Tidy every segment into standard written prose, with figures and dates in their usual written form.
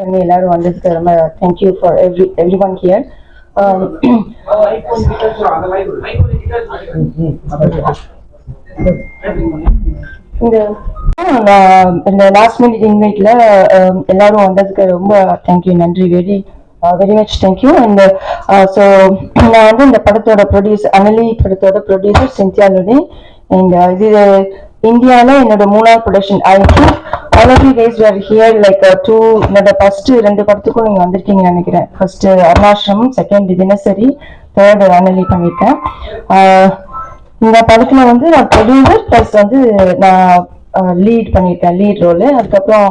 எல்லாரும் வந்ததுக்கு ரொம்ப thank you for every one here. இந்த லாஸ்ட் மினிட் இன்வைட்ல எல்லாரும் வந்ததுக்கு ரொம்ப தேங்க்யூ, நன்றி, very much thank you. And so நான் வந்து இந்த படத்தோட ப்ரொடியூசர், அனலி படத்தோட ப்ரொடியூசர் சிந்தியா லுனி. அண்ட் இது இந்தியாவில் என்னோட 3வது production. I think all of you guys were here like என்னோட ஃபர்ஸ்ட் 2 படத்துக்கும் நீங்க வந்திருக்கீங்கன்னு நினைக்கிறேன். ஃபர்ஸ்ட் அருணாசிரமம், செகண்ட் தினசரி, தேர்ட் அனலி பண்ணிட்டேன். இந்த படத்துல வந்து நான் ப்ரொடியூசர் பிளஸ் வந்து நான் லீட் பண்ணிட்டேன், லீட் ரோலு. அதுக்கப்புறம்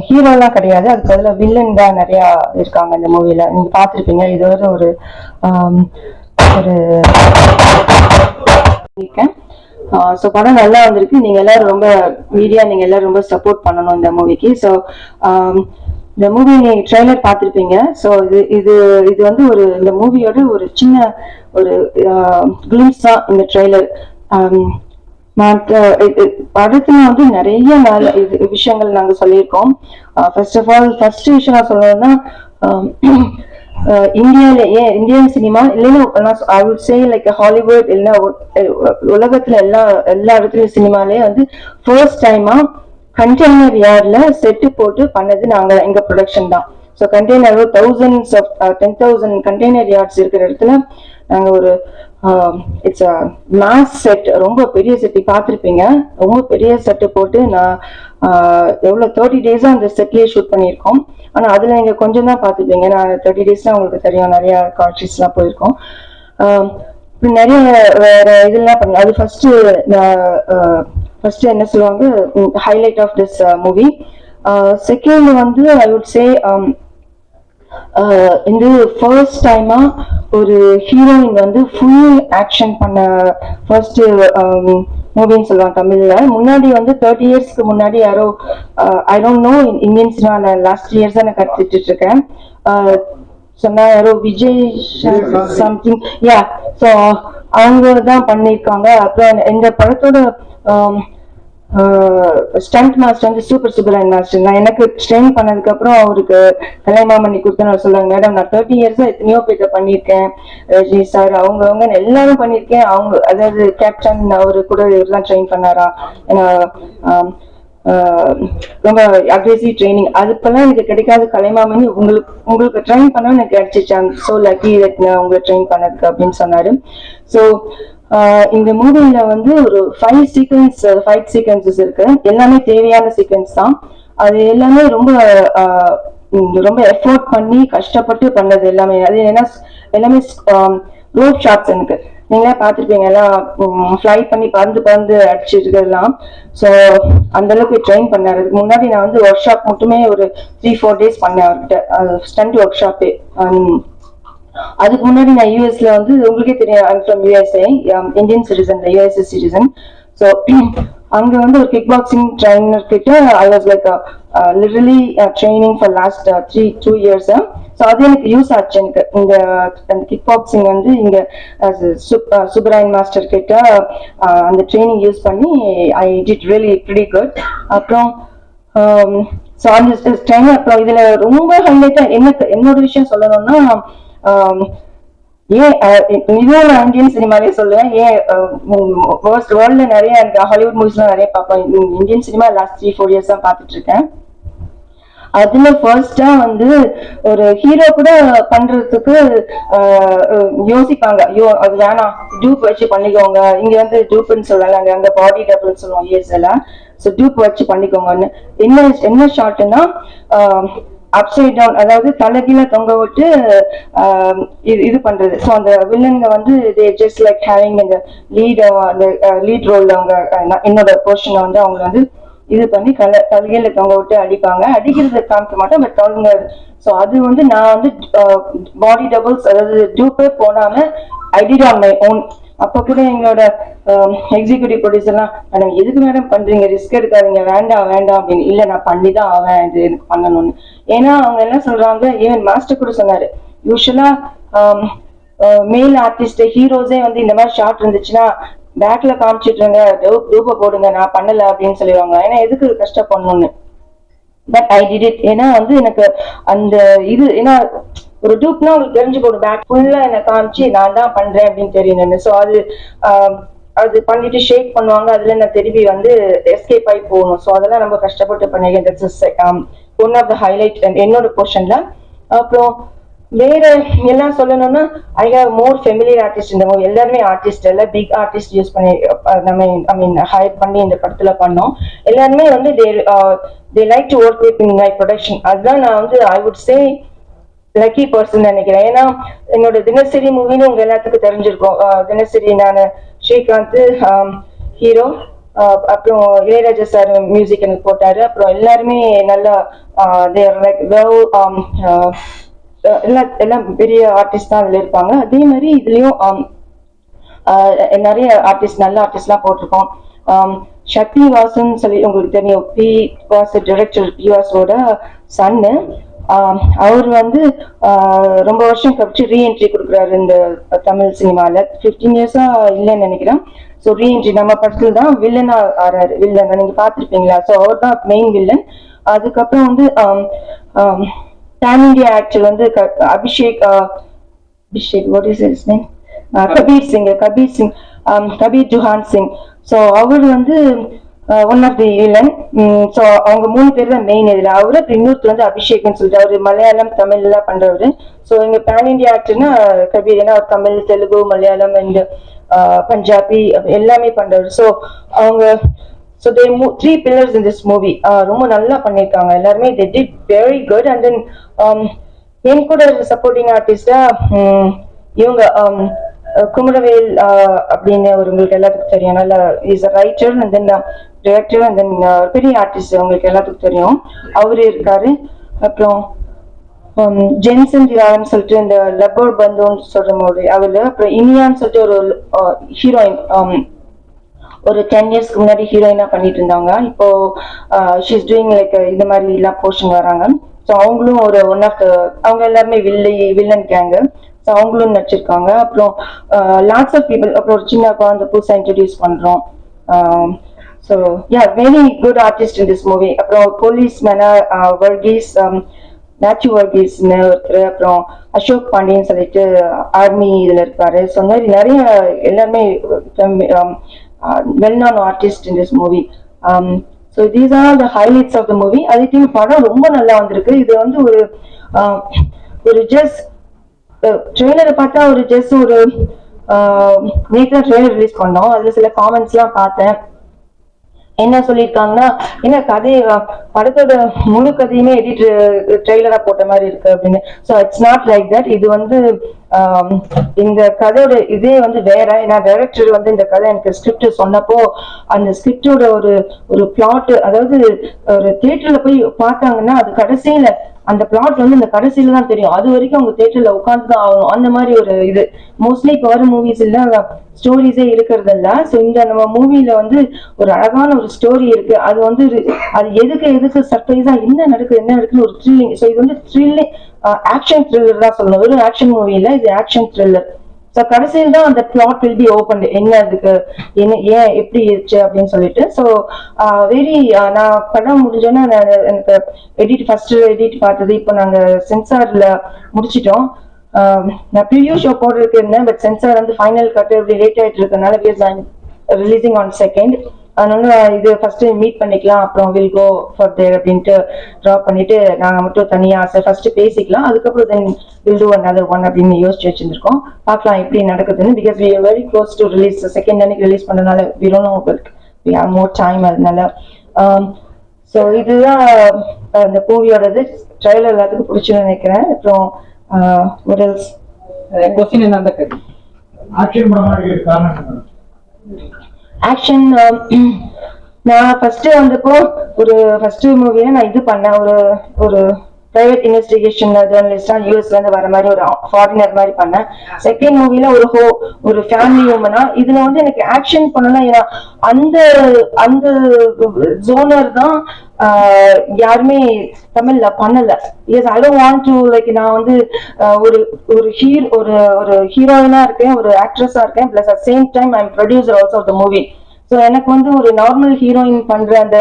ஹீரோலாம் கிடையாது, அதுக்கு பதிலாக வில்லன் தான் நிறைய இருக்காங்க இந்த மூவில. நீங்க பார்த்துருப்பீங்க. இது ஒரு ஸோ படம் நல்லா வந்திருக்கு. நீங்க எல்லாரும் ரொம்ப மீடியா, நீங்க எல்லாரும் ரொம்ப சப்போர்ட் பண்ணணும் இந்த மூவிக்கு. ஸோ இந்த மூவி நீங்க ட்ரெய்லர் பார்த்துருப்பீங்க. ஸோ இது இது வந்து இந்த மூவியோட ஒரு சின்ன ஒரு கிளிம்ஸ் தான் இந்த ட்ரெய்லர். படத்துல வந்து நிறைய நல்ல விஷயங்கள் நாங்க சொல்லியிருக்கோம். ஃபர்ஸ்ட் ஆஃப் ஆல் ஃபர்ஸ்ட் விஷயம் நான் சொல்லணும்னா, இந்தியன் சினிமா இல்லைன்னா I would say like Hollywood இல்லைன்னா உலகத்துல எல்லா இடத்துலயும் சினிமாலே வந்து ஃபர்ஸ்ட் டைமா கண்டெய்னர் யார்ட்ல செட்டு போட்டு பண்ணது எங்க ப்ரொடக்ஷன் தான். ஸோ கண்டெய்னர் 10,000 கண்டெய்னர் யார்ட்ஸ் இருக்கிற இடத்துல நாங்க ஒரு இட்ஸ் அ மாஸ் செட், ரொம்ப பெரிய செட்டு பார்த்துருப்பீங்க. ரொம்ப பெரிய செட்டு போட்டு நான் எவ்வளோ 30 டேஸா அந்த செட்லயே ஷூட் பண்ணியிருக்கோம். ஆனா அதுல நீங்க கொஞ்சம் தான் பார்த்துப்பீங்க. நான் 30 டேஸ் தான் உங்களுக்கு தெரியும், நிறைய காட்சிஸ் எல்லாம் போயிருக்கோம். நிறைய வேற இதெல்லாம் பண்ணல. அது ஃபர்ஸ்ட் என்ன சொல்லுவாங்க, highlight of this movie. Second வந்து ஐ வுட் சே இந்த ஃபர்ஸ்ட் டைமா ஒரு ஹீரோயின் வந்து ஃபுல் ஆக்ஷன் பண்ண ஃபர்ஸ்ட் மூவின்னு சொல்லுவாங்க தமிழ்ல. முன்னாடி வந்து 30 இயர்ஸ்க்கு முன்னாடி யாரோ I don't know, Indian cinema last years தான் நான் கத்துட்டு இருக்கேன். சொன்னா யாரோ விஜய் சம்திங், யா, ஸோ அவங்க தான் பண்ணியிருக்காங்க. அப்புறம் இந்த படத்தோட ஸ்டண்ட் மாஸ்டர் வந்து சூப்பர் சுப்பராயன் மாஸ்டர். நான் எனக்கு ட்ரெயின் பண்ணதுக்கு அப்புறம் அவருக்கு கலைமாமணி கொடுத்து சொல்லுவாங்க, மேடம் நான் 30 இயர்ஸா எத்தனையோ பேர் பண்ணியிருக்கேன், ரஜினி சார் அவங்க எல்லாரும் பண்ணியிருக்கேன். அவங்க அதாவது கேப்டன் அவரு கூட எல்லாம் ட்ரெயின் பண்ணாரா, ரொம்ப அக்ரெசிவ் ட்ரைனிங். அதுக்கெல்லாம் எனக்கு கிடைக்காத கலைமாமணி உங்களுக்கு ட்ரெயின் பண்ண எனக்கு கிடைச்சிச்சாங்க. ஸோ லக்கி நான் உங்களை ட்ரெயின் பண்ணதுக்கு அப்படின்னு சொன்னாரு. ஸோ இந்த மூவில வந்து ஒரு 5 ஃபைட் சீக்வன்சஸ் இருக்கு. எல்லாமே தேவையான சீக்வன்ஸ் தான். அது எல்லாமே ரொம்ப எஃபோர்ட் பண்ணி கஷ்டப்பட்டு பண்ணது எல்லாமே. அது எல்லாமே ரோட் ஷாட்ஸ். எனக்கு நீங்களே பார்த்துருப்பீங்க, எல்லாம் ஃபிளைட் பண்ணி பறந்து அடிச்சிருக்கலாம். ஸோ அந்த அளவுக்கு ட்ரெயின் பண்ணாரு. முன்னாடி நான் வந்து ஒர்க் ஷாப் மட்டுமே ஒரு 3-4 டேஸ் பண்ணேன் அவர்கிட்ட, ஸ்டண்ட் ஒர்க் ஷாப்பே. அதுக்கு முன்னாடி நான் யூஎஸ்ல வந்து உங்களுக்கே தெரியும், I'm from USA, Indian citizen, USA citizen. So அங்க வந்து ஒரு கிக் பாக்ஸிங் ட்ரைனர் கிட்ட I was like literally training for last 2 years. So அது எனக்கு யூஸ் ஆச்சு. எனக்கு அந்த கிக் பாக்ஸிங் வந்து இங்க சுப்பராயன் மாஸ்டர் கிட்ட அந்த ட்ரைனிங் யூஸ் பண்ணி I did really pretty good. அப்புறம் ஸோ அந்த ட்ரைனிங். அப்புறம் இதுல ரொம்ப ஹைலைட்டா என்னோட விஷயம் சொல்லணும்னா, ஏன் இதுவும் நான் இந்தியன் சினிமாலே சொல்லுவேன், ஏன் வேர்ல்ட்ல நிறைய ஹாலிவுட் மூவிஸ் எல்லாம் நிறைய பார்ப்பேன். இந்தியன் சினிமா லாஸ்ட் 3-4 இயர்ஸ் தான் பார்த்துட்டு இருக்கேன். அதுல ஃபர்ஸ்டா வந்து ஒரு ஹீரோ கூட பண்றதுக்கு யோசிப்பாங்க, ஐயோ அது வேணாம், டூப் வச்சு பண்ணிக்கோங்க. இங்க வந்து டூப்னு சொல்றாங்க, அங்க பாடி டபுள்னு சொல்லுவோம் யூஎஸ் எல்லாம். ஸோ டூப் வச்சு பண்ணிக்கோங்கன்னு. என்ன ஷார்ட்னா அப்சைட் டவுன், அதாவது தலைகீழ தொங்க விட்டு இது பண்றது. ஸோ அந்த வில்லன்க வந்து ஜஸ்ட் லைக் ஹேவிங் இந்த லீட் ரோல். அவங்க என்னோட போர்ஷனை வந்து அவங்க வந்து இது பண்ணி தலைகீழ தொங்க விட்டு அடிப்பாங்க. அடிக்கிறது காமிக்க மாட்டேன், பட் அவங்க. ஸோ அது வந்து நான் வந்து பாடி டபுள்ஸ், அதாவது டூப்பே போடாம I did on my own. அப்ப கூட எங்களோட எக்ஸிக்யூட்டிவ் ப்ரொடியூசர்லாம், மேடம் எதுக்கு மேடம் பண்றீங்க, ரிஸ்க் எடுக்காதீங்க, வேண்டாம் அப்படின்னு. இல்ல நான் பண்ணிதான் ஆவேன், இது எனக்கு பண்ணணும்னு. ஏன்னா அவங்க என்ன சொல்றாங்க, ஈவன் மாஸ்டர் கூட சொன்னாரு, யூஸ்வலா மேல் ஆர்டிஸ்ட் ஹீரோஸே வந்து இந்த மாதிரி ஷார்ட் இருந்துச்சுன்னா பேக்ல காமிச்சிட்டுருங்க, டூப்பை போடுங்க, நான் பண்ணல அப்படின்னு சொல்லிடுவாங்க. ஏன்னா எதுக்கு கஷ்டப்படணும்னு. But I did it. ஏன்னா வந்து எனக்கு அந்த இது ஏன்னா ஒரு டூப்னா உங்களுக்கு தெரிஞ்சுக்க ஒரு பேக் ஃபுல்லா என்ன காமிச்சு நான் தான் பண்றேன் அப்படின்னு தெரியும். ஸோ அது அது பண்ணிட்டு ஷேக் பண்ணுவாங்க, அதுல நான் திரும்பி வந்து எஸ்கேப் ஆகி போகணும். ஸோ அதெல்லாம் ரொம்ப கஷ்டப்பட்டு பண்ணிருக்கேன். ஒன் ஆஃப் த ஹைலைட் என்னோட போர்ஷன்ல. அப்புறம் வேற எல்லாம் சொல்லணும்னா I have more familiar artist இந்த மூவி. எல்லாருமே ஆர்டிஸ்ட், எல்லாம் பிக் ஆர்டிஸ்ட் யூஸ் பண்ணி நம்ம ஐ மீன் ஹையர் பண்ணி இந்த படத்துல பண்ணோம். எல்லாருமே வந்து they like to work with in my production. அதுதான் நான் வந்து I would say lucky person நினைக்கிறேன். ஏன்னா என்னோட தினசரி மூவின்னு உங்க எல்லாத்துக்கும் தெரிஞ்சிருக்கும். தினசரி நான் ஸ்ரீகாந்த் ஹீரோ, அப்புறம் இளையராஜா சார் மியூசிக் எனக்கு போட்டாரு. அப்புறம் எல்லாருமே நல்லா எல்லாம் பெரிய ஆர்டிஸ்ட் தான் அதுல இருப்பாங்க. அதே மாதிரி இதுலயும் நிறைய ஆர்டிஸ்ட் நல்ல ஆர்டிஸ்ட் எல்லாம் போட்டிருக்கோம். சக்தி வாசன் சொல்லி உங்களுக்கு தெரியும், பி வாஸ் டைரக்டர் பி வாசோட சன்னு. அவர் வந்து ரொம்ப வருஷம் கழிச்சு ரீஎன்ட்ரி கொடுக்குறாரு இந்த தமிழ் சினிமால. 15 இயர்ஸா இல்லைன்னு நினைக்கிறேன். ஸோ ரீஎன்ட்ரி நம்ம படத்துல தான் வில்லனா ஆறாரு. வில்லன் நீங்க பாத்திருப்பீங்களா? ஸோ அவர் தான் மெயின் வில்லன். அதுக்கப்புறம் வந்து பேன் இண்டியா ஆக்டர் வந்து Abhishek what is his name, Kabir Singh, Kabir Juhan Singh. So அவர் வந்து one of the villain. So அவங்க 3 பேர் தான் மெயின் இதுல. அவரு அப்புறம் இன்னொருத்தர் வந்து அபிஷேக்னு சொல்லிட்டு அவரு மலையாளம் தமிழ் எல்லாம் பண்றவரு. ஸோ எங்க பேன் இண்டியா ஆக்டர்னா கபீர், ஏன்னா அவர் தமிழ், தெலுங்கு, மலையாளம் அண்ட் பஞ்சாபி எல்லாமே பண்றவர். ஸோ அவங்க so they move 3 pillars in this movie. ரொம்ப நல்லா பண்ணிருக்காங்க எல்லாருமே. they did very good. and then என் கூட சப்போர்ட்டிங் ஆர்டிஸ்டா இவங்க குமரவேல் அப்படின்னு உங்களுக்கு எல்லாத்துக்கும் தெரியும். நல்ல is a writer and then director and then பெரிய ஆர்டிஸ்ட் உங்களுக்கு எல்லாத்துக்கும் தெரியும், அவரு இருக்காரு. அப்புறம் ஜென்சன் திவாரன் சொல்லிட்டு இந்த லப்பர் பந்துன்னு சொல்ற மாதிரி அவரு. அப்புறம் இனியான்னு சொல்லிட்டு ஒரு ஹீரோயின் ஒரு 10 இயர்ஸ்க்கு முன்னாடி ஹீரோயினா பண்ணிட்டு இருந்தாங்க. இப்போ ஷீஸ் டூயிங் லைக் இந்த மாதிரி எல்லாம் போர்ஷன் வராங்க. ஸோ அவங்களும் ஒரு ஒன் ஆஃப் த அவங்க எல்லாருமே வில்லன் கேங்கு. ஸோ அவங்களும் நடிச்சிருக்காங்க. அப்புறம் லாட்ஸ் ஆஃப் பீப்புள். அப்புறம் ஒரு சின்ன குழந்தை புதுசாக இன்ட்ரடியூஸ் பண்றோம். So yeah very good artist in this movie. அப்புறம் போலீஸ் மேனா வர்கீஸ், மேத்யூ வர்கீஸ்னு ஒருத்தர், அப்புறம் அசோக் பாண்டியன்னு சொல்லிட்டு ஆர்மி இதுல இருக்காரு. ஸோ மாதிரி நிறைய எல்லாருமே well-known artist in this movie. So these are the highlights of the movie. அதுக்கு படம் ரொம்ப நல்லா வந்திருக்கு. இது வந்து ஒரு ஜஸ்ட் ட்ரெய்லரை பார்த்தா ஒரு ஜஸ்ட் ஒரு நேற்று ட்ரெய்லர் ரிலீஸ் பண்ணோம். அதுல சில காமெண்ட்ஸ் எல்லாம் பார்த்தேன். என்ன சொல்லியிருக்காங்கன்னா, என்ன கதையை படத்தோட முழு கதையுமே எடிட் ட்ரெய்லரா போட்ட மாதிரி இருக்கு அப்படின்னு. So it's not like that. இது வந்து இந்த கதையோட இதே வந்து வேற. ஏன்னா டைரக்டர் வந்து இந்த கதை எனக்கு ஸ்கிரிப்ட் சொன்னப்போ அந்த ஸ்கிரிப்டோட ஒரு பிளாட், அதாவது ஒரு தியேட்டர்ல போய் பார்த்தாங்கன்னா அது கடைசியில அந்த பிளாட் வந்து இந்த கடைசியில தான் தெரியும். அது வரைக்கும் அவங்க தியேட்டர்ல உட்காந்துதான் ஆகணும். அந்த மாதிரி ஒரு இது மோஸ்ட்லி இப்போ வர மூவிஸ் இல்ல ஸ்டோரிஸே இருக்கிறது இல்ல. ஸோ இந்த நம்ம மூவில வந்து ஒரு அழகான ஒரு ஸ்டோரி இருக்கு. அது வந்து அது எதுக்கு சர்ப்ரைஸா என்ன நடக்குன்னு ஒரு த்ரில்லிங். ஸோ இது வந்து த்ரில்லிங் ஆக்ஷன் த்ரில்லர் தான் சொல்லணும். வெறும் ஆக்ஷன் மூவி இல்ல, இது ஆக்ஷன் த்ரில்லர். ஸோ கடைசியில் தான் அந்த பிளாட் வில் பி ஓப்பன், என்ன அதுக்கு என்ன ஏன் எப்படி இருச்சு அப்படின்னு சொல்லிட்டு. ஸோ வெரி நான் படம் முடிஞ்சோன்னா எனக்கு ஃபர்ஸ்ட் எடிட் பார்த்தது. இப்போ நாங்க சென்சார்ல முடிச்சிட்டோம். நான் ப்ரிவியூ ஷோ போடுறதுக்கு இருந்தேன், பட் சென்சார் வந்து ஃபைனல் கட் இப்படி லேட் ஆயிட்டு இருக்கனால ரிலீசிங் ஆன் 2nd. அதனால இது ஃபர்ஸ்ட் மீட் பண்ணிக்கலாம், அப்புறம் வில் கோ ஃபார் தேர் அப்படின்ட்டு ட்ராப் பண்ணிட்டு நாங்கள் மட்டும் தனியா ஃபர்ஸ்ட் பேசிக்கலாம், அதுக்கப்புறம் then will do another one அப்படின்னு யோசிச்சு வச்சிருந்திருக்கோம். பார்க்கலாம் எப்படி நடக்குதுன்னு. Because we are very close to release. 2nd அன்னைக்கு ரிலீஸ் பண்ணனால we don't know, we have more time. அதனால ஸோ இதுதான் அந்த மூவியோடது. ட்ரைலர் எல்லாத்துக்கும் பிடிச்சுன்னு நினைக்கிறேன். அப்புறம் what else? क्वेश्चन என்னன்னா ஆக்ஷன் படம் மாதிரி காரணம் ஆக்ஷன் நான் ஃபர்ஸ்ட் வந்தப்போ ஒரு ஃபர்ஸ்ட் மூவியை நான் இது பண்ணேன். ஒரு பிரைவேட் இன்வெஸ்டிகேஷன் ஜேர்னலிஸ்டா யூஎஸ்ல இருந்து வர மாதிரி ஒரு ஃபாரினர் மாதிரி பண்ணேன். 2nd மூவில ஒரு ஃபேமிலி உமனா. இதுல வந்து எனக்கு ஆக்ஷன் பண்ணணும். ஏன்னா அந்த ஜோனர் தான் யாருமே தமிழ்ல பண்ணல. Yes I don't want to like நான் வந்து ஒரு ஹீரோயினா இருக்கேன், ஒரு ஆக்ட்ரஸா இருக்கேன், plus at same time I am producer also of the movie. So எனக்கு வந்து ஒரு நார்மல் ஹீரோயின் பண்ற அந்த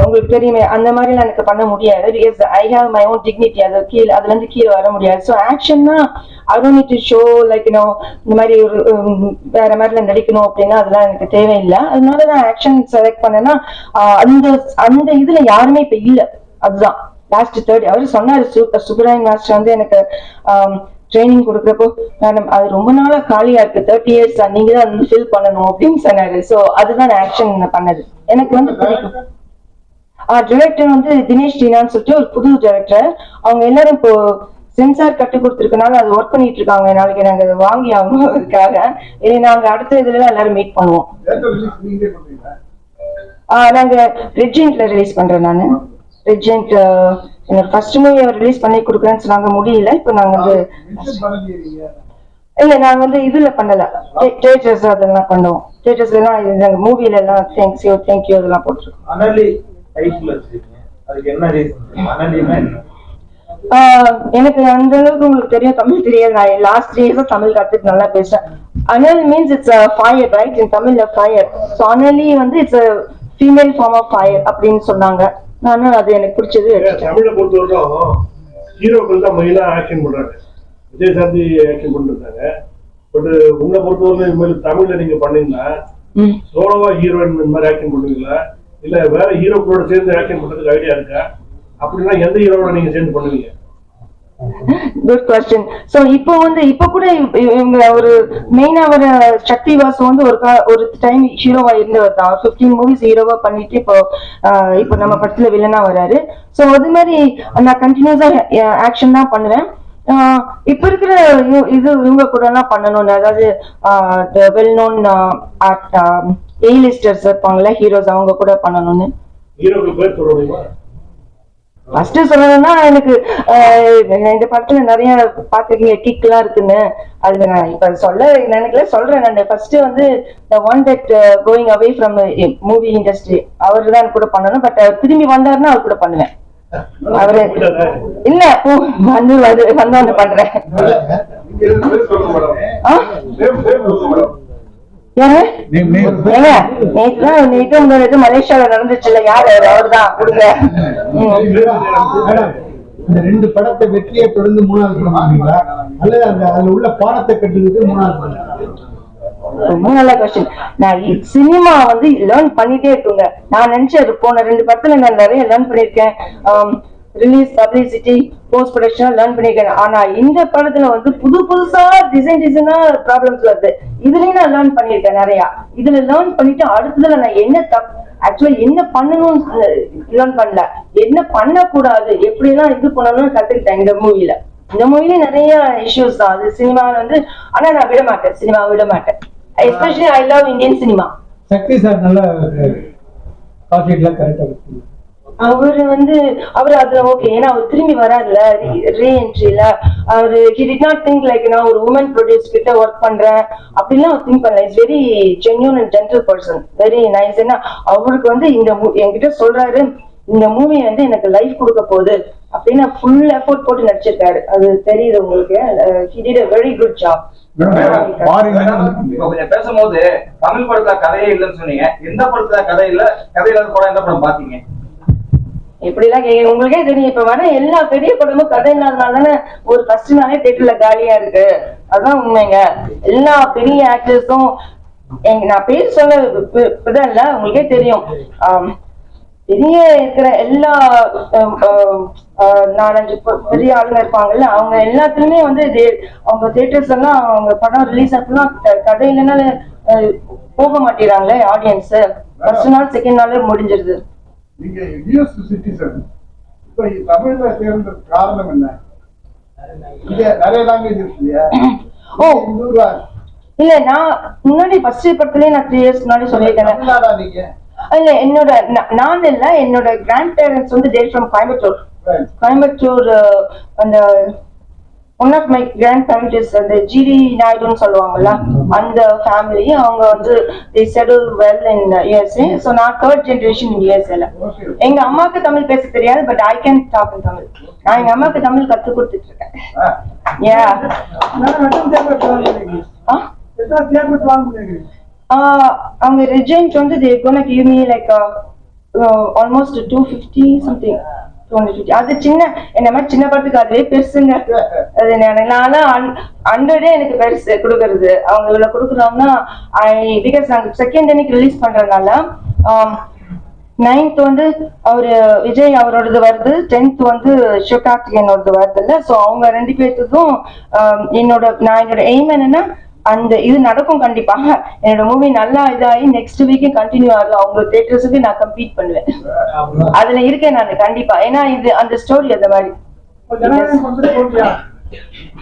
உங்களுக்கு தெரியுமே அந்த மாதிரிலாம் எனக்கு பண்ண முடியாது because I have my own dignity அது கீழே அதுல இருந்து கீழே வர முடியாது ஸோ ஆக்ஷன்னா I don't need to show like இந்த மாதிரி ஒரு வேற மாதிரில நடிக்கணும் அப்படின்னா அதெல்லாம் எனக்கு தேவையில்லை. அதனால நான் ஆக்ஷன் செலக்ட் பண்ணேன்னா அந்த அந்த இதுல யாருமே இப்ப இல்ல. அதுதான் லாஸ்ட் 30 அவரு சொன்னாரு சுப்பராயன் மாஸ்டர் வந்து எனக்கு ட்ரைனிங் கொடுக்குறப்போ மேடம் அது ரொம்ப நாளா காலியா இருக்கு 30 years நீங்க தான் வந்து ஃபில் பண்ணணும் அப்படின்னு சொன்னாரு. ஸோ அதுதான் ஆக்ஷன் பண்ணது எனக்கு வந்து பிடிக்கும். டைரக்டர் வந்து தினேஷ் டீனான்னு சொல்லிட்டு ஒரு புது டைரக்டர். அவங்க எல்லாரும் இப்போ சென்சார் கட்டு கொடுத்துருக்கனால அது ஒர்க் பண்ணிட்டு இருக்காங்க. நாளைக்கு நாங்க வாங்கி அவங்களுக்காக நாங்க அடுத்த இதுல எல்லாரும் மீட் பண்ணுவோம். நாங்க ரெட்ஜென்ட்ல ரிலீஸ் பண்றேன். நானு ரெட்ஜென்ட் என்னோட ஃபர்ஸ்ட் மூவி அவர் ரிலீஸ் பண்ணி கொடுக்குறேன்னு சொன்னாங்க, முடியல. இப்போ நாங்க வந்து இல்ல நாங்க வந்து இதுல பண்ணல, தியேட்டர்ஸ் அதெல்லாம் பண்ணுவோம். தியேட்டர்ஸ்ல எல்லாம் நாங்க மூவில எல்லாம் தேங்க்யூ அதெல்லாம் போட்டுருக்கோம். எனக்கு அந்த அளவுக்கு உங்களுக்கு தெரியும் தமிழ் தெரியாது. நான் லாஸ்ட் 3 years தமிழ் கத்துட்டு நல்லா பேசுறேன். அனல் means it's fire right, in தமிழ்ல ஃபயர். ஸோ அனலி வந்து it's female form of fire அப்படின்னு சொன்னாங்க. நானும் அது எனக்கு பிடிச்சது. தமிழை பொறுத்தவரைக்கும் ஹீரோக்கள் தான் மெயினா ஆக்ஷன் பண்றாங்க. விஜய் சாந்தி ஆக்ஷன் பண்ணிருக்காங்க. பட் உங்களை பொறுத்தவரைக்கும் இது மாதிரி தமிழ்ல நீங்க பண்ணீங்கன்னா சோலோவா ஹீரோயின் இந்த மாதிரி ஆக்ஷன் பண்ணுவீங்களா, இல்ல வேற ஹீரோக்களோட சேர்ந்து ஆக்ஷன் பண்றதுக்கு ஐடியா இருக்கா? அப்படின்னா எந்த ஹீரோவோட நீங்க சேர்ந்து பண்ணுவீங்க? Good question. சோ இப்போ வந்து இப்ப கூட இவங்க ஒரு மெயினா வர சக்தி வாசு வந்து ஒரு டைம் ஹீரோவா இருந்தவர் தான். 15 movies ஹீரோவா பண்ணிட்டு இப்போ நம்ம படத்துல வில்லனா வராரு. சோ அது மாதிரி நான் கண்டினியூஸா ஆக்ஷன் தான் பண்ணுவேன். இப்ப இருக்கிற இது இவங்க கூட எல்லாம் பண்ணணும்னு, அதாவது வெல் நோன் A-listers இருப்பாங்கல்ல ஹீரோஸ், அவங்க கூட பண்ணணும்னு. ஹீரோக்கள் பேர் சொல்ல முடியுமா? ஃபர்ஸ்ட் சொல்லணும்னா எனக்கு இந்த படத்துல நிறைய பாத்துருக்கீங்க கிக் எல்லாம் இருக்குன்னு. அது நான் இப்ப சொல்ல நினைக்கல, சொல்றேன். நான் ஃபர்ஸ்ட் வந்து the one that going away from movie industry அவரு தான் கூட பண்ணணும். பட் திரும்பி வந்தாருன்னா அவர் கூட பண்ணுவேன். அவரு இல்ல வந்து பண்றேன். நேற்று மலேசியால நடந்துச்சு இல்ல, யாரு அவர் தான் கொடுங்க. இந்த 2 படத்தை வெற்றியை தொடர்ந்து 3வது படம் ஆனீங்களா, அல்லது அதுல உள்ள பாடத்தை கட்டுறதுக்கு 3வது படம்? ரொம்ப நல்ல கொஸ்டின். நான் சினிமா வந்து லேர்ன் பண்ணிட்டே இருக்குங்க. நான் நினைச்சது போன 2 படத்துல நான் நிறைய லேர்ன் பண்ணிருக்கேன். Release, publicity, post production learn பண்ணிருக்கேன். ஆனா இந்த படத்துல வந்து புதுசா டிசைனா ப்ராப்ளம்ஸ் வருது. இதுலயும் நான் லேர்ன் பண்ணிருக்கேன் நிறைய. இதுல லேர்ன் பண்ணிட்டு அடுத்ததுல நான் என்ன ஆக்சுவலா என்ன பண்ணணும்னு லேர்ன் பண்ணல, என்ன பண்ணக்கூடாது, எப்படி எல்லாம் இது பண்ணணும்னு கத்துக்கிட்டேன் இந்த மூவில. இந்த மூவில நிறைய இஷ்யூஸ் தான் அது சினிமாவில் வந்து. ஆனா நான் விட மாட்டேன், சினிமா விட மாட்டேன். Especially I love Indian cinema. Sakthi sir நல்ல கான்செப்ட்ல கரெக்ட்டா இருக்கு. அவரு அதுல ஓகே, ஏன்னா அவர் திரும்பி வராதுல ரீஎன்ட்ரில. அவரு he did not think like நான் ஒரு உமன் ப்ரொடியூஸ் கிட்ட ஒர்க் பண்றேன் அப்படிலாம் அவர் திங்க் பண்ணல. Is very genuine and gentle person, very nice. ஏன்னா அவருக்கு வந்து என்கிட்ட சொல்றாரு இந்த மூவி வந்து எனக்கு லைஃப் கொடுக்க போகுது அப்படின்னு ஃபுல் எஃபோர்ட் போட்டு நடிச்சிருக்காரு. அது தெரியுது உங்களுக்கு. he did a very good job. கொஞ்சம் பேசும்போது தமிழ் படத்துல கதையே இல்லைன்னு சொன்னீங்க. எந்த படத்துல கதை இல்ல, கதை இல்லாத படம் எந்த படம் பாத்தீங்க? இப்படி எல்லாம் உங்களுக்கே தெரியும். இப்ப வர எல்லா பெரிய படமும் கதை இல்லாதனால தானே ஒரு ஃபர்ஸ்ட் நாளே தியேட்டர்ல காலியா இருக்கு. அதுதான் உண்மைங்க. எல்லா பெரிய ஆக்டர்ஸும் நான் பேர் சொல்ல இல்ல, உங்களுக்கே தெரியும். பெரிய இருக்கிற எல்லா 4-5 பெரிய ஆளுங்க இருப்பாங்கல்ல, அவங்க எல்லாத்துலயுமே வந்து அவங்க தியேட்டர்ஸ் எல்லாம் அவங்க படம் ரிலீஸ் ஆகலாம் கதை இல்லைனால போக மாட்டேறாங்களே ஆடியன்ஸ். ஃபர்ஸ்ட் நாள் செகண்ட் நாளே முடிஞ்சிருது. நீங்க யுஎஸ் சிட்டிசன், இப்ப தமிழ்ல சேர்ந்த காரணம் என்ன? இங்க நிறைய லாங்குவேஜ் இருக்கு இல்லையா? இல்ல நான் முன்னாடி ஃபர்ஸ்ட் படத்துலயே நான் 3 years முன்னாடி சொல்லியிருக்கேன். நீங்க இல்ல நான் இல்ல, என்னோட கிராண்ட் பேரண்ட்ஸ் வந்து தேர் ஃப்ரம் கோயம்புத்தூர். அந்த one of my grand families அந்த ஜிடி நாயுடுன்னு சொல்லுவாங்கல்ல, அந்த ஃபேமிலி. அவங்க வந்து they settle well in USA. so நான் 3rd generation in USA ல. எங்க அம்மாக்கு தமிழ் பேச தெரியாது, but I can talk in Tamil. நான் எங்க அம்மாக்கு தமிழ் கத்து கொடுத்துட்டு இருக்கேன். அவங்க ரெஜென்ட் வந்து they gonna give me like almost 250 something 250. அது சின்ன என்ன மாதிரி சின்ன படத்துக்கு அதுவே பெருசுங்க. அது நான்லாம் 100 எனக்கு பெருசு கொடுக்கறது. அவங்க இவ்வளவு கொடுக்குறாங்கன்னா பிகாஸ் நாங்க செகண்ட் அன்னைக்கு ரிலீஸ் பண்றதுனால 9th வந்து அவரு விஜய் அவரோடது வருது, 10th வந்து சிவகார்த்திகேயனோடது வருது இல்ல. சோ அவங்க 2 பேர்த்துக்கும் என்னோட எய்ம் என்னன்னா அந்த இது நடக்கும் கண்டிப்பா. என்னோட மூவி நல்லா இதாகி நெக்ஸ்ட் வீக்கே கண்டினியூ ஆகும். அவங்க தியேட்டர்ஸுக்கு நான் கம்ப்ளீட் பண்ணுவேன். அதுல இருக்கேன் நான் கண்டிப்பா. ஏன்னா இது அந்த ஸ்டோரி அந்த மாதிரி.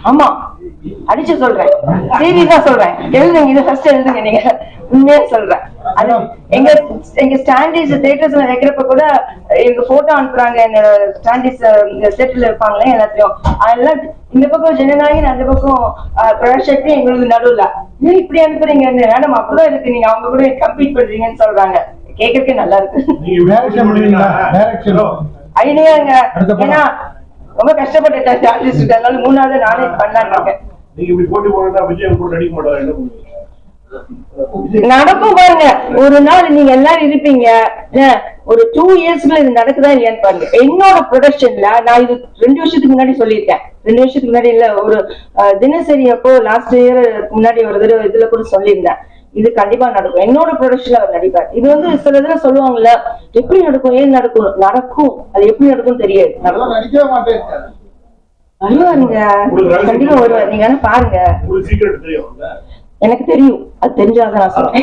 ஆமா அடிச்சு சொல்றேன், சீரியஸா சொல்றேன். எழுதுங்க, இது ஃபர்ஸ்ட் எழுதுங்க. நீங்க உண்மையா சொல்றேன். அது எங்க ஸ்டாண்டிஸ் தியேட்டர்ஸ்ல வைக்கிறப்ப கூட எங்க போட்டோ அனுப்புறாங்க. என்னோட ஸ்டாண்டிஸ் தியேட்டர்ல இருப்பாங்களே எல்லாத்தையும். அதெல்லாம் இந்த பக்கம் ஜனநாயகன், அந்த பக்கம் பிரசக்தி எங்களுக்கு நடுவுல ஏன் இப்படி அனுப்புறீங்க மேடம், அப்பதான் இருக்கு நீங்க அவங்க கூட கம்ப்ளீட் பண்றீங்கன்னு சொல்றாங்க. கேட்கறதுக்கே நல்லா இருக்கு. ஐடியாங்க. ஏன்னா ரொம்ப கஷ்டப்பட்டுட்டேன் ஆர்டிஸ்ட், அதனால 3வது நானே பண்ணலான்னு இருக்கேன். நீங்க இப்படி போட்டி போடுறதா விஜய் கூட நடிக்க மாட்டாரா? என்ன பண்ணுவீங்க? நடக்கும் பாருங்க. ஒரு நாள் நீங்க எல்லாரும் இருப்பீங்க. ஒரு 2 இயர்ஸ்க்குள்ள இது நடக்குதா இல்லையான்னு பாருங்க. என்னோட ப்ரொடக்ஷன்ல நான் இது 2 வருஷத்துக்கு முன்னாடி சொல்லியிருக்கேன். 2 வருஷத்துக்கு முன்னாடி இல்ல, ஒரு தினசரி அப்போ லாஸ்ட் இயர் முன்னாடி ஒரு தடவை இதுல கூட சொல்லியிருந்தேன். இது கண்டிப்பா நடக்கும். என்னோட ப்ரொடக்ஷன்ல அவர் நடிப்பார். இது வந்து சில இதுல சொல்லுவாங்கல்ல எப்படி நடக்கும் ஏன் நடக்கும். நடக்கும், அது எப்படி நடக்கும் தெரியாது. நடிக்கவே மாட்டேன். வருவாருங்க, கண்டிப்பா வருவார். நீங்க வேணா பாருங்க. உங்களுக்கு சீக்கிரம் தெரியும். எனக்கு தெரியும், அது தெரிஞ்சாதான் நான் சொல்றேன்.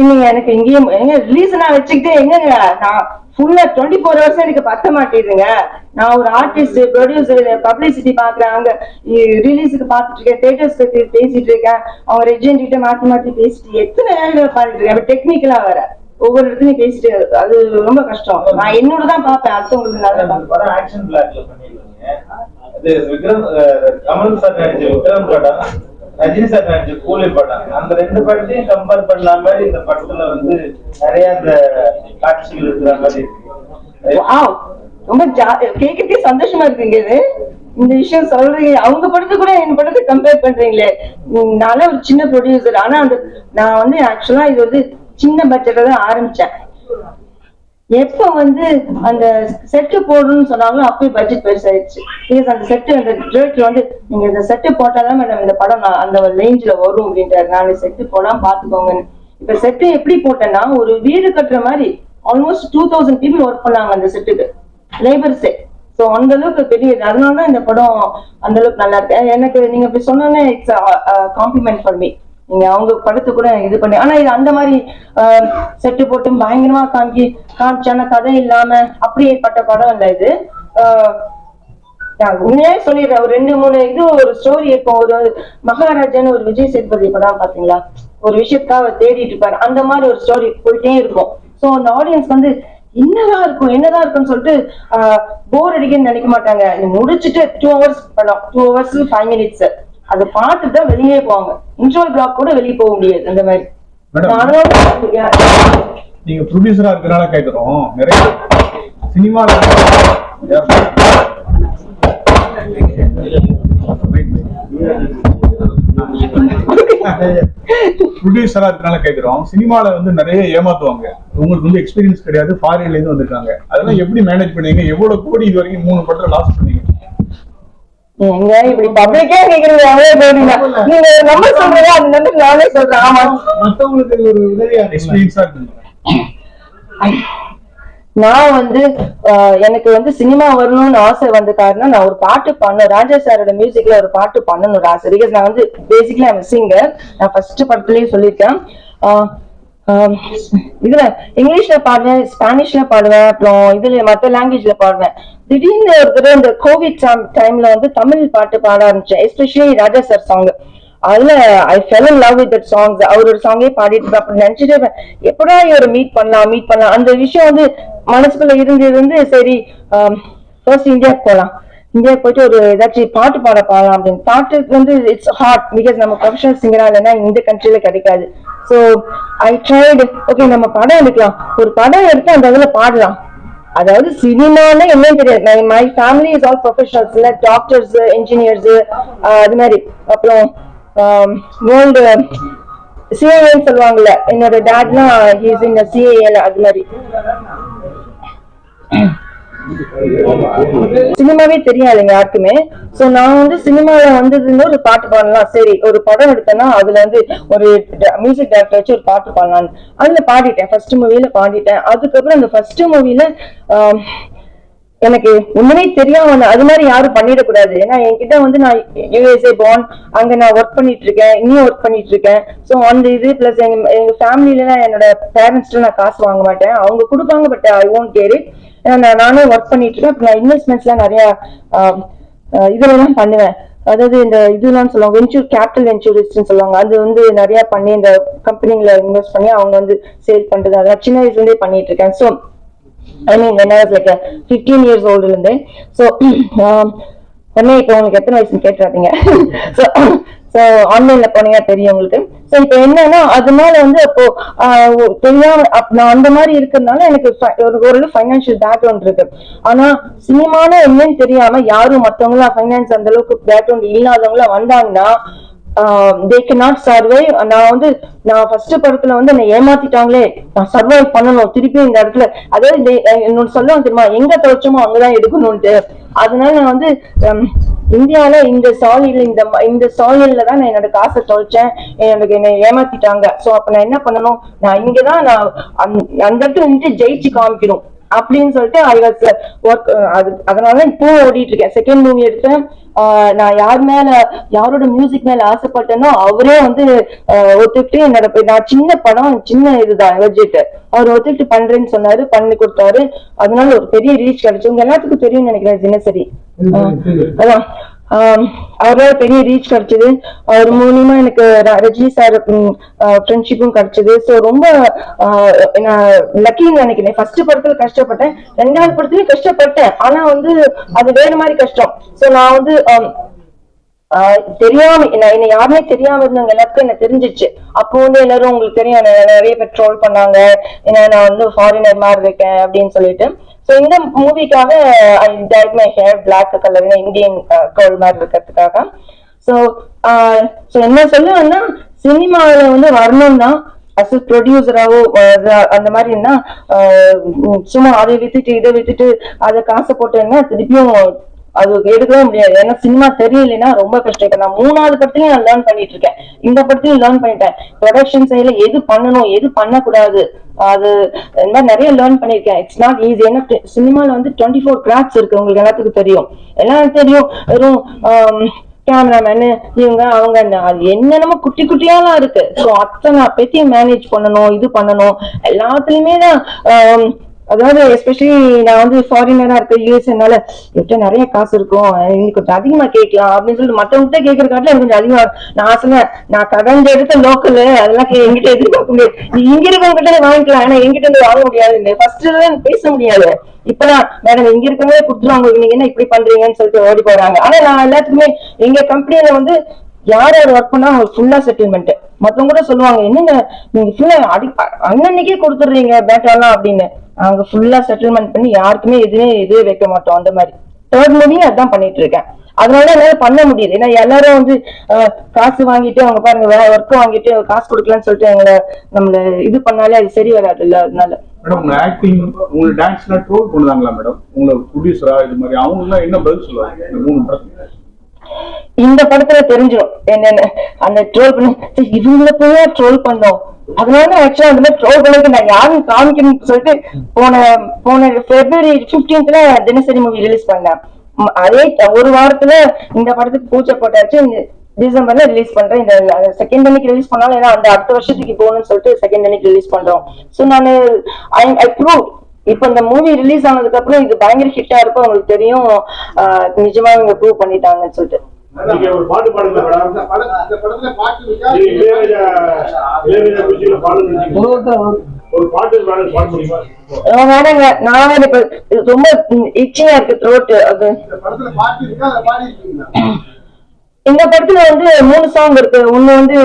இல்லைங்க, எனக்கு இங்கேயும் எங்க ரிலீஸ் நான் வச்சுக்கிட்டே எங்கங்க நான் ஃபுல்லா 24 hours எனக்கு பத்த மாட்டேதுங்க. நான் ஒரு ஆர்டிஸ்ட், ப்ரொடியூசர், பப்ளிசிட்டி பாக்குறேன், அங்க ரிலீஸுக்கு பாத்துட்டு இருக்கேன், தியேட்டர்ஸ்க்கு பேசிட்டு இருக்கேன், அவங்க ரெஜென்ட் கிட்ட மாத்தி பேசிட்டு எத்தனை நேரம் பாத்துட்டு இருக்கேன். டெக்னிக்கலா வேற ஒவ்வொரு இடத்துலயும் பேசிட்டு அது ரொம்ப கஷ்டம். நான் என்னோடதான் பாப்பேன், அடுத்தவங்களுக்கு நல்லா ஆக்ஷன் பிளாக்ல பண்ணிருக்கீங்க. அது விக்ரம் கமல் சார் நடிச்ச விக்ரம் படம், ரஜினி சார் நடிச்ச கூலி படம், அந்த 2 படத்தையும் கம்பேர் பண்ண மாதிரி இந்த படத்துல வந்து நிறைய அந்த காட்சிகள் இருக்கிற மாதிரி இருக்கு. ரொம்ப கேட்கறதுக்கே சந்தோஷமா இருக்குங்க. இது இந்த விஷயம் சொல்றீங்க. அவங்க படத்தை கூட என் படத்தை கம்பேர் பண்றீங்களே. நானே ஒரு சின்ன ப்ரொடியூசர், ஆனா அந்த நான் வந்து ஆக்சுவலா இது வந்து சின்ன பட்ஜெட்ல தான் ஆரம்பிச்சேன். எப்ப வந்து அந்த செட்டு போடணும்னு சொன்னாங்களோ அப்பயே பட்ஜெட் பெருசாயிடுச்சு. அந்த செட்டு அந்த டிரெக்டர் வந்து நீங்க இந்த செட்டு போட்டாதான் மேடம் இந்த படம் அந்த ரேஞ்சில வரும் அப்படின்ட்டாரு. நாலு செட்டு போடாம பாத்துக்கோங்கன்னு. இப்ப செட்டு எப்படி போட்டேன்னா ஒரு வீடு கட்டுற மாதிரி ஆல்மோஸ்ட் 2000 people ஒர்க் பண்ணாங்க அந்த செட்டுக்கு, லேபர்ஸே. ஸோ அந்த அளவுக்கு பெரிய, அதனாலதான் இந்த படம் அந்த அளவுக்கு நல்லா இருக்கு. எனக்கு நீங்க இப்படி சொன்னோன்னே இட்ஸ் காம்ப்ளிமெண்ட் ஃபார் மீ. நீங்க அவங்க படத்தை கூட இது பண்ணி, ஆனா இது அந்த மாதிரி செட்டு போட்டு பயங்கரமா காமிச்சான கதை இல்லாம அப்படியேப்பட்ட படம் இல்ல இது. நான் உண்மையே சொல்லிடுறேன். ஒரு 2-3 இது ஒரு ஸ்டோரி இருக்கும். ஒரு மகாராஜான்னு ஒரு விஜய் சேதுபதி படம் பாத்தீங்களா, ஒரு விஷயத்துக்காக தேடிட்டு இருப்பாரு, அந்த மாதிரி ஒரு ஸ்டோரி போயிட்டே இருக்கும். ஸோ அந்த ஆடியன்ஸ் வந்து என்னதான் இருக்கும்னு சொல்லிட்டு போர் அடிக்கன்னு நினைக்க மாட்டாங்க. முடிச்சுட்டு 2 hours படம், 2 hours 5 minutes அதை பார்த்துட்டு தான் வெளியே போவாங்க. இன்ட்ரோல் பிளாக் கூட வெளியே போக முடியாது அந்த மாதிரி. நீங்க ப்ரொடியூசரா இருக்கிறனால கேட்கிறோம், நிறைய சினிமால ப்ரொடியூசரா இருக்கனால கேட்கிறோம், சினிமால வந்து நிறைய ஏமாத்துவாங்க. உங்களுக்கு வந்து எக்ஸ்பீரியன்ஸ் கிடையாது, ஃபாரின்ல இருந்து வந்திருக்காங்க, அதெல்லாம் எப்படி மேனேஜ் பண்ணீங்க? எவ்வளவு கோடி இது வரைக்கும் 3 படத்துல லாஸ் பண்ணீங்க? எங்க இப்படி பப்ளிக்கா கேக்குறது அவ்வளவு பேருங்க. நீங்க நம்பர் சொல்றீங்க, அந்த நம்பர் நானே சொல்றேன். ஆமா, மத்தவங்களுக்கு ஒரு உதவியா எக்ஸ்பீரியன்ஸா இருக்கு. நான் வந்து எனக்கு வந்து சினிமா வரணும்னு ஆசை வந்த காரணம், நான் ஒரு பாட்டு பண்ணணும், ராஜா சாரோட மியூசிக்ல ஒரு பாட்டு பண்ணணும் ஆசை. பிகாஸ் நான் வந்து பேசிக்கலி ஐம் சிங்கர். நான் ஃபர்ஸ்ட் படத்துலயே சொல்லியிருக்கேன். இதுல இங்கிலீஷ்ல பாடுவேன், ஸ்பானிஷ்ல பாடுவேன், அப்புறம் இதுல மற்ற லாங்குவேஜ்ல பாடுவேன். திடீர்னு ஒரு தடவை இந்த கோவிட் டைம்ல வந்து தமிழ் பாட்டு பாட ஆரம்பிச்சேன், எஸ்பெஷலி ராஜா சார் சாங். அதுல I fell in love with that songs. அவரோட சாங்கே பாடிட்டு அப்படி நினைச்சிட்டு எப்படா இவரை மீட் பண்ணலாம் அந்த விஷயம் வந்து மனசுக்குள்ள இருந்து சரி ஃபர்ஸ்ட் இந்தியாவுக்கு போகலாம், இந்தியாவுக்கு போயிட்டு ஒரு ஏதாச்சும் பாட்டு பாடலாம் அப்படின்னு. பாட்டுக்கு வந்து இட்ஸ் ஹார்ட், பிகாஸ் நம்ம ப்ரொஃபஷனல் சிங்கரா இல்லைன்னா இந்த கண்ட்ரில கிடைக்காது. ஸோ ஐ ட்ரைடு, ஓகே நம்ம படம் எடுக்கலாம், ஒரு படம் எடுத்து அந்த இதுல பாடலாம். அதாவது சினிமான்னு என்னன்னு தெரியாது. My family is all professionals, இல்ல டாக்டர்ஸ், இன்ஜினியர்ஸ், அது மாதிரி. அப்புறம் வேர்ல்டு சிஏஏன்னு சொல்லுவாங்கல்ல, என்னோட டேட்லாம் ஹீஸ் இன் சிஏஏல, அது மாதிரி. சினிமாவே தெரியும் இல்லைங்க யாருக்குமே. சோ நான் வந்து சினிமால வந்ததுன்னு ஒரு பாட்டு பாடலாம், சரி ஒரு படம் எடுத்தேன்னா அதுல வந்து ஒரு மியூசிக் டைரக்டர் வச்சு ஒரு பாட்டு பாடலாம், அதுல பாடிட்டேன். ஃபர்ஸ்ட் மூவில பாடிட்டேன். அதுக்கப்புறம் அந்த ஃபர்ஸ்ட் மூவில எனக்கு ஒண்ணுமே தெரியாம அது மாதிரி யாரும் பண்ணிடக்கூடாது. ஏன்னா என்கிட்ட வந்து நான் யூஎஸ்ஏ பார்ன், அங்க நான் ஒர்க் பண்ணிட்டு இருக்கேன், இன்னும் ஒர்க் பண்ணிட்டு இருக்கேன். ஸோ அந்த இது பிளஸ் எங்க ஃபேமிலில என்னோட பேரண்ட்ஸ்ல நான் காசு வாங்க மாட்டேன், அவங்க கொடுப்பாங்க, but I won't care it. நானும் ஒர்க் பண்ணிட்டு இருக்கேன். நான் இன்வெஸ்ட்மெண்ட்ஸ் எல்லாம் நிறைய இதெல்லாம் பண்ணுவேன். அதாவது இந்த இதெல்லாம் சொல்லுவாங்க வெஞ்சூர், கேபிட்டல் வெஞ்சூரிஸ்ட்னு சொல்லுவாங்க. அது வந்து நிறைய பண்ணி இந்த கம்பெனில இன்வெஸ்ட் பண்ணி அவங்க வந்து சேல் பண்றது, அதெல்லாம் சின்ன வயசுல இருந்தே பண்ணிட்டு இருக்கேன். So I mean when I was like 15 years old இருந்தேன். ஸோ இப்போ உங்களுக்கு எத்தனை வயசுன்னு கேட்டுறாதீங்க. ஸோ ஆன்லைன்ல போனீங்கன்னா தெரியும் உங்களுக்கு. ஸோ இப்போ என்னன்னா அதனால வந்து அப்போ தெரியாம நான் அந்த மாதிரி இருக்கிறதுனால எனக்கு ஒரு ஃபைனான்சியல் பேக்ரவுண்ட் இருக்கு. ஆனா சினிமான என்னன்னு தெரியாம யாரும் மற்றவங்களாம் ஃபைனான்ஸ் அந்த அளவுக்கு பேக்ரவுண்ட் இல்லாதவங்களாம் வந்தாங்கன்னா they cannot survive. நான் ஃபர்ஸ்ட் படத்துல வந்து என்னை ஏமாத்திட்டாங்களே, நான் சர்வைவ் பண்ணணும் திருப்பி இந்த இடத்துல. அதாவது என்னோட சொல்லுவாங்க தெரியுமா, எங்க துவைச்சோமோ அங்கதான் எடுக்கணும்ட்டு. அதனால நான் வந்து இந்தியாவில இந்த சாலியில தான் நான் என்னோட காசை தொலைச்சேன், என்னை ஏமாத்திட்டாங்க. சோ அப்ப நான் என்ன பண்ணணும், நான் இங்கதான் நான் அந்த இடத்துல நின்று ஜெயிச்சு காமிக்கணும் அப்படின்னு சொல்லிட்டு ஐ வாஸ் ஒர்க். அதனால இப்போ ஓடிட்டு இருக்கேன். செகண்ட் மூவி எடுத்தேன். நான் யாரோட மியூசிக் மேல ஆசைப்பட்டேனோ அவரே வந்து ஒத்துக்கிட்டு என்னோட நான் சின்ன படம், சின்ன இதுதான் பட்ஜெட், அவர் ஒத்துக்கிட்டு பண்றேன்னு சொன்னாரு, பண்ணி கொடுத்தாரு. அதனால ஒரு பெரிய ரீச் கிடைச்சு. உங்க எல்லாத்துக்கும் தெரியும்னு நினைக்கிறேன் தினசரி. அதான் அவரால் பெரிய ரீச் கிடைச்சது. அவர் மூலியமா எனக்கு ரஜினி சார் ஃப்ரெண்ட்ஷிப்பும் கிடைச்சது. ஸோ ரொம்ப நான் லக்கின்னு நினைக்கிறேன். ஃபர்ஸ்ட் படத்துல கஷ்டப்பட்டேன், ரெண்டாவது படத்துலயும் கஷ்டப்பட்டேன். ஆனா வந்து அது வேற மாதிரி கஷ்டம். ஸோ நான் வந்து தெரியாம என்ன யாருமே தெரியாம இருந்தவங்க எல்லாத்துக்கும் என்ன தெரிஞ்சிச்சு. அப்போ வந்து எல்லாரும் உங்களுக்கு தெரியும் நிறைய பேர் ட்ரோல் பண்ணாங்க, ஏன்னா நான் வந்து ஃபாரினர் மாதிரி இருக்கேன் அப்படின்னு சொல்லிட்டு. ஸோ இந்த மூவிக்காக I dyed my hair black colour, Indian girl மாதிரி இருக்கிறதுக்காக. ஸோ என்ன சொல்லுவேன்னா, சினிமாவில வந்து வரணும்னா அஸ் ப்ரொடியூசராவோ அந்த மாதிரின்னா சும்மா அதை வித்துட்டு இதை வித்துட்டு அதை காசை போட்டேன்னா திருப்பியும் அது எடுக்கவே முடியாது. ஏன்னா சினிமா தெரியலைன்னா ரொம்ப கஷ்டம். இப்ப நான் 3வது படத்துலயும் நான் லேர்ன் பண்ணிட்டு இருக்கேன், இந்த படத்துலயும் லேர்ன் பண்ணிட்டேன். ப்ரொடக்ஷன் சைட்ல எது பண்ணணும் எது பண்ணக்கூடாது அது நிறைய லேர்ன் பண்ணிருக்கேன். It's not easy. ஏன்னா சினிமால வந்து 24 கிராஃப்ட்ஸ் இருக்கு, உங்களுக்கு எல்லாத்துக்கும் தெரியும். எல்லாம் தெரியும். வெறும் கேமராமேனு இவங்க அவங்க அது என்னென்னமோ குட்டி குட்டியாலாம் இருக்கு. ஸோ அத்தனை பெத்தையும் மேனேஜ் பண்ணணும், இது பண்ணணும். எல்லாத்துலயுமே தான் அதாவது எஸ்பெஷலி நான் வந்து ஃபாரினரா இருக்க யூஎஸ்னால என்கிட்ட நிறைய காசு இருக்கும், இன்னைக்கு கொஞ்சம் அதிகமா கேட்கலாம் அப்படின்னு சொல்லிட்டு மற்றவங்கிட்ட கேட்கற காட்டில எனக்கு கொஞ்சம் அதிகமா. நான் சொன்னேன், நான் கடந்த எடுத்த லோக்கல் அதெல்லாம் எங்கிட்ட எதிர்பார்க்க முடியாது, நீ இங்க இருக்கவங்கிட்ட வாங்கிக்கலாம், ஆனா எங்கிட்ட இருந்து வாங்க முடியாது. ஃபர்ஸ்ட் பேச முடியாது. இப்பதான் மேடம் இங்க இருக்கவங்களே கொடுத்துருவாங்க, நீங்க என்ன இப்படி பண்றீங்கன்னு சொல்லிட்டு ஓடி போறாங்க. ஆனா நான் எல்லாத்துக்குமே எங்க கம்பெனியில வந்து யார் ஒர்க் பண்ணா அவங்க ஃபுல்லா செட்டில்மெண்ட். மத்தவங்க கூட சொல்லுவாங்க, என்னங்க நீங்க ஃபுல்லா அன்னன்னைக்கே கொடுத்துடுறீங்க பேட்டாலாம் அப்படின்னு. நாங்க ஃபுல்லா செட்டில்மெண்ட் பண்ணி யாருக்குமே எதுவே வைக்க மாட்டோம். அந்த மாதிரி தேர்ட் மூவியும் அதான் பண்ணிட்டு இருக்கேன். அதனால என்னால பண்ண முடியுது. ஏன்னா எல்லாரும் வந்து காசு வாங்கிட்டு அவங்க பாருங்க வேற ஒர்க் வாங்கிட்டு காசு கொடுக்கலன்னு சொல்லிட்டு எங்களை நம்மள இது பண்ணாலே அது சரி வராது இல்ல. அதனால மேடம் உங்க ஆக்டிங், உங்க டான்ஸ்லாம் ட்ரோல் பண்ணுவாங்களா மேடம்? உங்களை ப்ரொடியூசரா இது மாதிரி அவங்க எல்லாம் என்ன பதில் சொல்லுவாங்க இந்த 3 படத்துக்கு? இந்த படத்துல தெரிஞ்சிடும் என்னன்னு. அந்த ட்ரோல் பண்ண இவங்களை போய் ட்ரோல் பண்ணோம். அதனால ஆக்சுவலா அந்த மாதிரி ட்ரோல் பண்ணதுக்கு நான் யாரும் காமிக்கணும்னு சொல்லிட்டு போன February 15th தினசரி மூவி ரிலீஸ் பண்ணேன். அதே ஒரு வாரத்துல இந்த படத்துக்கு பூஜை போட்டாச்சு. டிசம்பர்ல ரிலீஸ் பண்றேன். இந்த செகண்ட் அன்னைக்கு ரிலீஸ் பண்ணாலும் ஏன்னா அந்த அடுத்த வருஷத்துக்கு போகணும்னு சொல்லிட்டு செகண்ட் அன்னைக்கு ரிலீஸ் பண்றோம். ஸோ நான் ஐ ப்ரூவ் இப்ப இந்த மூவி ரிலீஸ் ஆனதுக்கு அப்புறம் இது பயங்கர ஹிட்டா இருக்கும், உங்களுக்கு தெரியும். நிஜமா இவங்க ப்ரூவ் பண்ணிட்டாங்கன்னு சொல்லிட்டு. ஒரு பாட்டு பாடுங்க மேடம். இந்த படத்துல பாட்டு இருக்கா? ஒரு பாட்டு பாட முடியுமா? வேணாங்க, நான் இப்ப ரொம்ப இச்சியா இருக்கு த்ரோட். அது இந்த படத்துல பாட்டு இருக்கா? அதை பாடி இருக்கீங்களா? இந்த படத்துல வந்து 3 சாங் இருக்கு. ஒண்ணு வந்து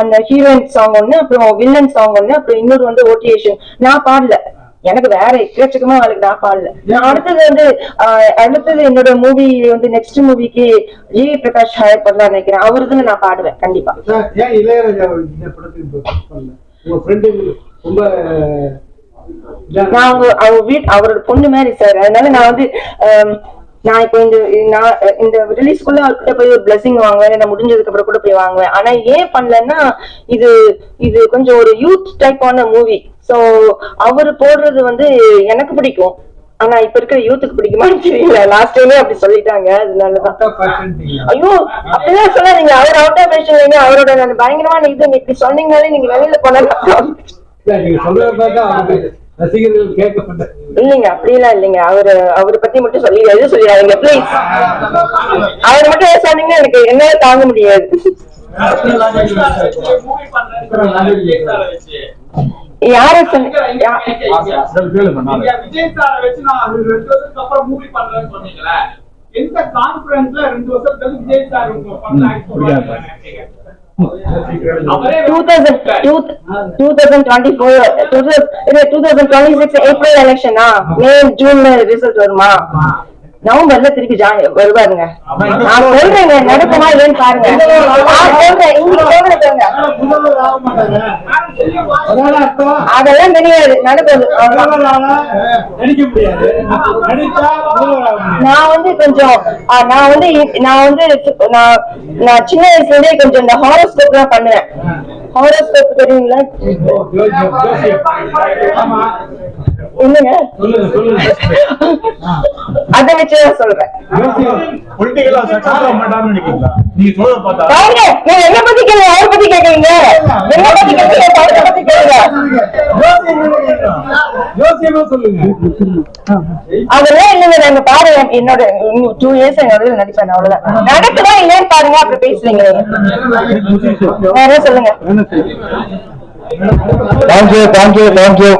அந்த ஹீரோயின் சாங் ஒண்ணு, அப்புறம் வில்லன் சாங் ஒண்ணு, அப்புறம் இன்னொரு வந்து ஓட்டியேஷன். நான் பாடல, எனக்கு வேற எக்கச்சக்கமா அவளுக்கு நான் பாடல. நான் அடுத்தது என்னோட மூவி வந்து நெக்ஸ்ட் மூவிக்கு ஜிவி பிரகாஷ் ஹயர் பண்ணலாம் நினைக்கிறேன். அவருதுன்னு நான் பாடுவேன் கண்டிப்பா. ஏன் இளையராஜா இந்த படத்துக்கு பண்ணல? உங்க ஃப்ரெண்டு ரொம்ப நான் அவங்க அவரோட பொண்ணு மாதிரி சார். அதனால நான் வந்து நான் இப்போ இந்த ரிலீஸ்க்குள்ள அவர்கிட்ட போய் ஒரு பிளஸிங் வாங்குவேன். நான் முடிஞ்சதுக்கு அப்புறம் கூட போய் வாங்குவேன். ஆனா ஏன் பண்ணலன்னா இது கொஞ்சம் ஒரு யூத் டைப்பான மூவி. சோ அவரு போடுறது வந்து எனக்கு பிடிக்கும். ஆனா இப்ப இருக்கிற யூத்துக்கு பிடிக்குமான்னு தெரியல. லாஸ்ட் டைமே அப்படி சொல்லிட்டாங்க. அதனாலதான். ஐயோ அப்படிதான் சொல்லாதீங்க. அவர் அவுட் ஆஃப் ஃபேஷன். அவரோட பயங்கரமான இது இப்படி சொன்னீங்கனாலே நீங்க வெளியில போனலாம். நீங்க சொல்றத பார்த்தா ரசிகர்கள் கேட்க மாட்டாங்க. இல்லைங்க அப்படிலாம் இல்லைங்க. அவரை பத்தி மட்டும் சொல்லிடாதீங்க ப்ளீஸ். அவர் மட்டும் சொன்னீங்கன்னா எனக்கு என்னால தாங்க முடியாது. யார சொன்னீங்க? விஜய் சாரை வச்சு நான் 2 வருஷத்துக்கு அப்புறம் மூவி பண்றேன்னு சொன்னீங்களே, எந்த கான்ஃபரன்ஸ்ல 2 வருஷத்துக்கு விஜய் சார் பண்ண 2026 ஏப்ரல் எலெக்ஷனா? மே ஜூன்ல ரிசல்ட் வருமா? நவம்பர்ல திருப்பி வருவாருங்க. நான் சொல்றேங்க நடக்குமா இல்லைன்னு பாருங்க. அதெல்லாம் தெரியாது நடக்குது. நான் வந்து கொஞ்சம் நான் சின்ன வயசுல இருந்தே கொஞ்சம் இந்த ஹாரோஸ்கோப் எல்லாம் பண்ணுவேன். ஹாரோஸ்கோப் தெரியுங்களா? இல்லங்க அத வச்சுதான் சொல்றேன். என்ன பத்தி கேளுங்க, அவரை பத்தி கேக்குறீங்க. என்ன பத்தி கேக்குறீங்க, அவரை பத்தி கேளுங்க. அதெல்லாம் இல்லைங்க. நாங்க பாருங்க என்னோட 2 இயர்ஸ் என்னோட நடிப்பேன். அவ்வளவுதான். நடக்குதா இல்லைன்னு பாருங்க. அப்புறம் பேசுறீங்க. வேற சொல்லுங்க. Thank you.